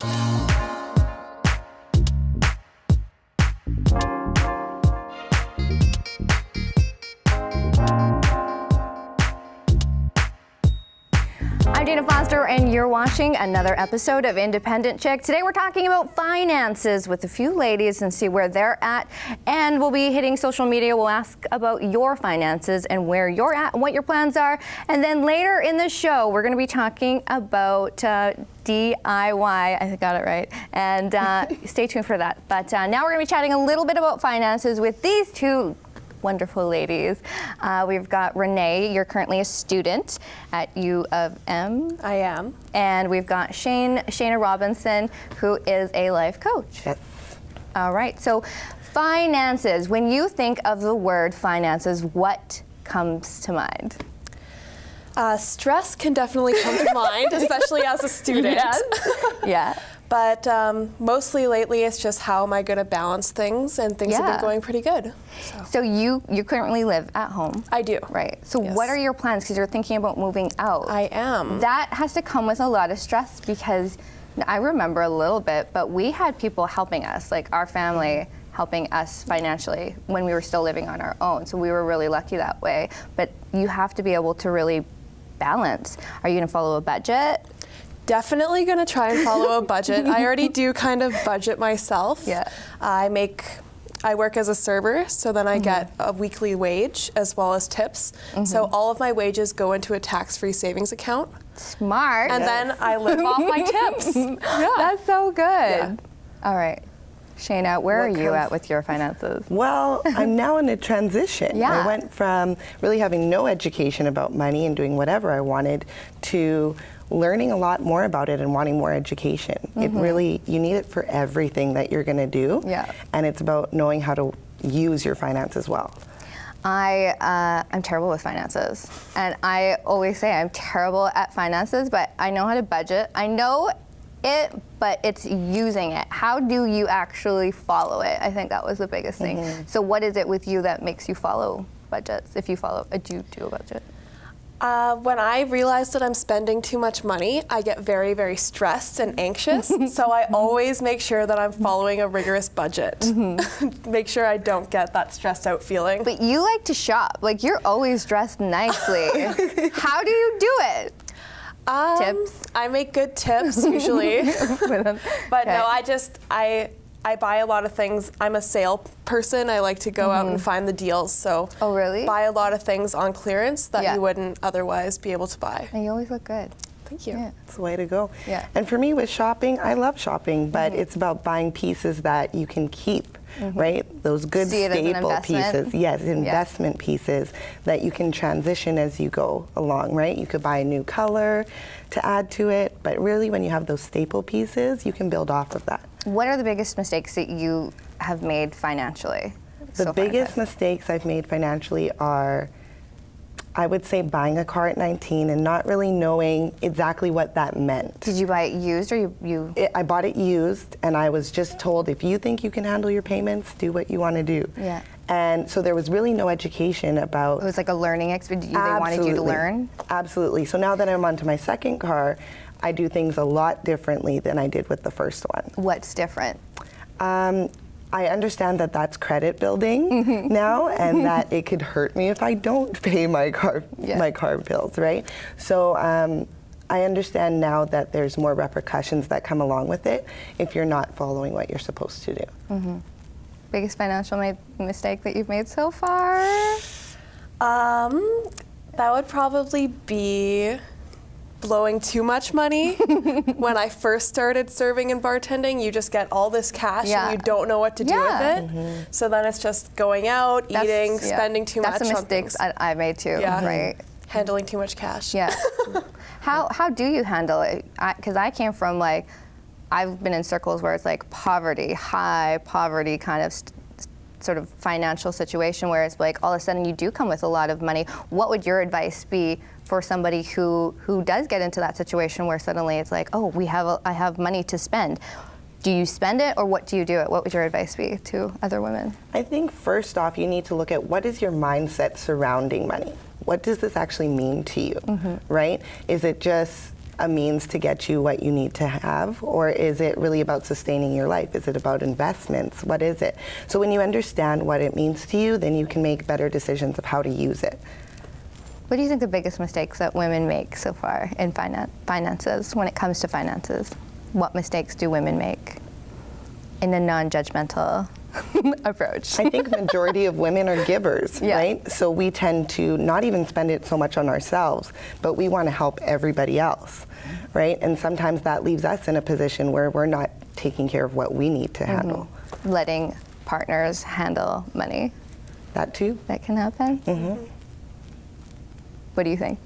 I'm Dana Foster, and you're watching another episode of Independent Chick. Today we're talking about finances with a few ladies and see where they're at. And we'll be hitting social media. We'll ask about your finances and where you're at and what your plans are. And then later in the show, we're going to be talking about DIY. I got it right. And stay tuned for that. But now we're going to be chatting a little bit about finances with these two wonderful ladies. We've got Renee. You're currently a student at U of M. I am. And we've got Shayna Robinson, who is a life coach. Yes. All right. So finances. When you think of the word finances, what comes to mind? Stress can definitely come to mind, especially as a student. Yes. Yeah. But mostly lately, it's just how am I going to balance things, and things have been going pretty good. So you currently live at home. I do. Right. So Yes. what are your plans? Because you're thinking about moving out. I am. That has to come with a lot of stress, because I remember a little bit, but we had people helping us, like our family helping us financially when we were still living on our own. So we were really lucky that way. But you have to be able to really balance. Are you going to follow a budget? Definitely going to try and follow a budget. I already do kind of budget myself. Yeah. I work as a server, so then I get a weekly wage as well as tips. So all of my wages go into a tax-free savings account. Smart. And then I live off my tips. Yeah. That's so good. Yeah. All right. Shayna, where are you at with your finances? Well, I'm now in a transition. Yeah. I went from really having no education about money and doing whatever I wanted to learning a lot more about it and wanting more education. It really, you need it for everything that you're going to do. Yeah. And it's about knowing how to use your finances well. I'm terrible with finances, and I always say I'm terrible at finances, but I know how to budget. I know it, but it's using it. How do you actually follow it? I think that was the biggest thing. So what is it with you that makes you follow budgets? If you follow, do you do a budget? When I realize that I'm spending too much money, I get very, very stressed and anxious. So I always make sure that I'm following a rigorous budget. Make sure I don't get that stressed out feeling. But you like to shop. Like, you're always dressed nicely. How do you do it? Tips? I make good tips usually. But no, I buy a lot of things. I'm a sale person. I like to go out and find the deals. So Oh, really? buy a lot of things on clearance that Yeah. you wouldn't otherwise be able to buy. And you always look good. Thank you. Yeah. It's the way to go. Yeah. And for me with shopping, I love shopping, but it's about buying pieces that you can keep, right? Those good See it as an staple investment? pieces. Yes, investment pieces that you can transition as you go along, right? You could buy a new color to add to it, but really when you have those staple pieces, you can build off of that. What are the biggest mistakes that you have made financially? The biggest mistakes I've made financially are, I would say, buying a car at 19 and not really knowing exactly what that meant. Did you buy it used, or you? I bought it used, and I was just told, if you think you can handle your payments, do what you want to do. Yeah. And so there was really no education about. It was like a learning experience. They wanted you to learn? Absolutely. So now that I'm onto my second car, I do things a lot differently than I did with the first one. What's different? I understand that that's credit building now, and that it could hurt me if I don't pay my car bills, right? So I understand now that there's more repercussions that come along with it if you're not following what you're supposed to do. Biggest financial mistake that you've made so far? That would probably be blowing too much money. When I first started serving and bartending, you just get all this cash and you don't know what to do with it. So then it's just going out, eating, spending too much on things. That's the mistakes I made too, right? Handling too much cash. Yeah. How do you handle it? Because I came from, like, I've been in circles where it's like poverty, high poverty kind of sort of financial situation where it's like all of a sudden you do come with a lot of money. What would your advice be for somebody who does get into that situation where suddenly it's like, oh, I have money to spend? Do you spend it, or what do you do it? What would your advice be to other women? I think first off, you need to look at what is your mindset surrounding money. What does this actually mean to you, right? Is it just a means to get you what you need to have, or is it really about sustaining your life? Is it about investments? What is it? So when you understand what it means to you, then you can make better decisions of how to use it. What do you think the biggest mistakes that women make so far in finances, when it comes to finances? What mistakes do women make in a non-judgmental approach? I think majority of women are givers, right? So we tend to not even spend it so much on ourselves, but we want to help everybody else, right? And sometimes that leaves us in a position where we're not taking care of what we need to handle. Letting partners handle money. That too. That can happen. What do you think?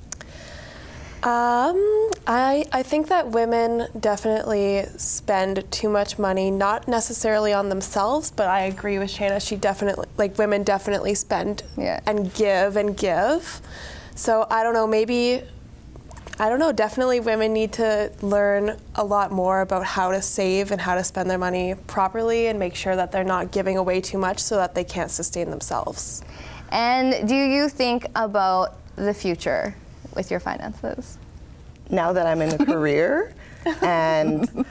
I think that women definitely spend too much money, not necessarily on themselves, but I agree with Shayna. Women definitely spend and give. So I don't know, definitely women need to learn a lot more about how to save and how to spend their money properly and make sure that they're not giving away too much so that they can't sustain themselves. And do you think about the future with your finances? Now that I'm in a career, and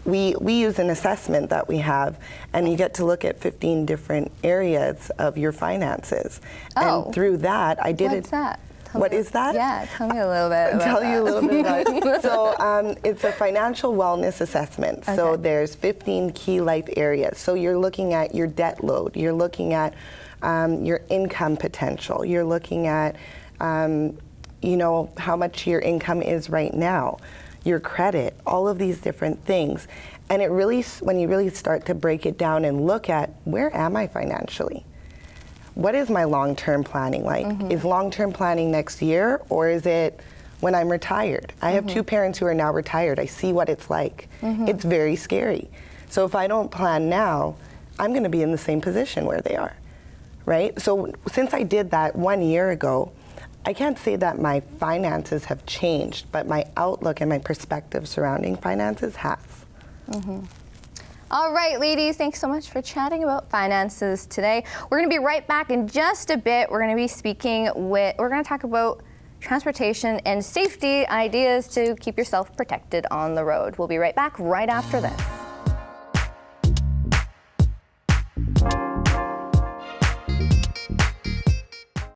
we use an assessment that we have, and you get to look at 15 different areas of your finances. And through that, I did What's that? What is that? Yeah, tell me a little bit about Tell you a little bit about it. So it's a financial wellness assessment. Okay. So there's 15 key life areas. So you're looking at your debt load. You're looking at your income potential. You're looking at how much your income is right now, your credit, all of these different things. And it really, when you really start to break it down and look at, where am I financially? What is my long-term planning like? Is long-term planning next year, or is it when I'm retired? I have two parents who are now retired. I see what it's like. It's very scary. So if I don't plan now, I'm gonna be in the same position where they are, right? So since I did that 1 year ago, I can't say that my finances have changed, but my outlook and my perspective surrounding finances has. All right, ladies, thanks so much for chatting about finances today. We're going to be right back in just a bit. We're going to be we're going to talk about transportation and safety ideas to keep yourself protected on the road. We'll be right back right after this.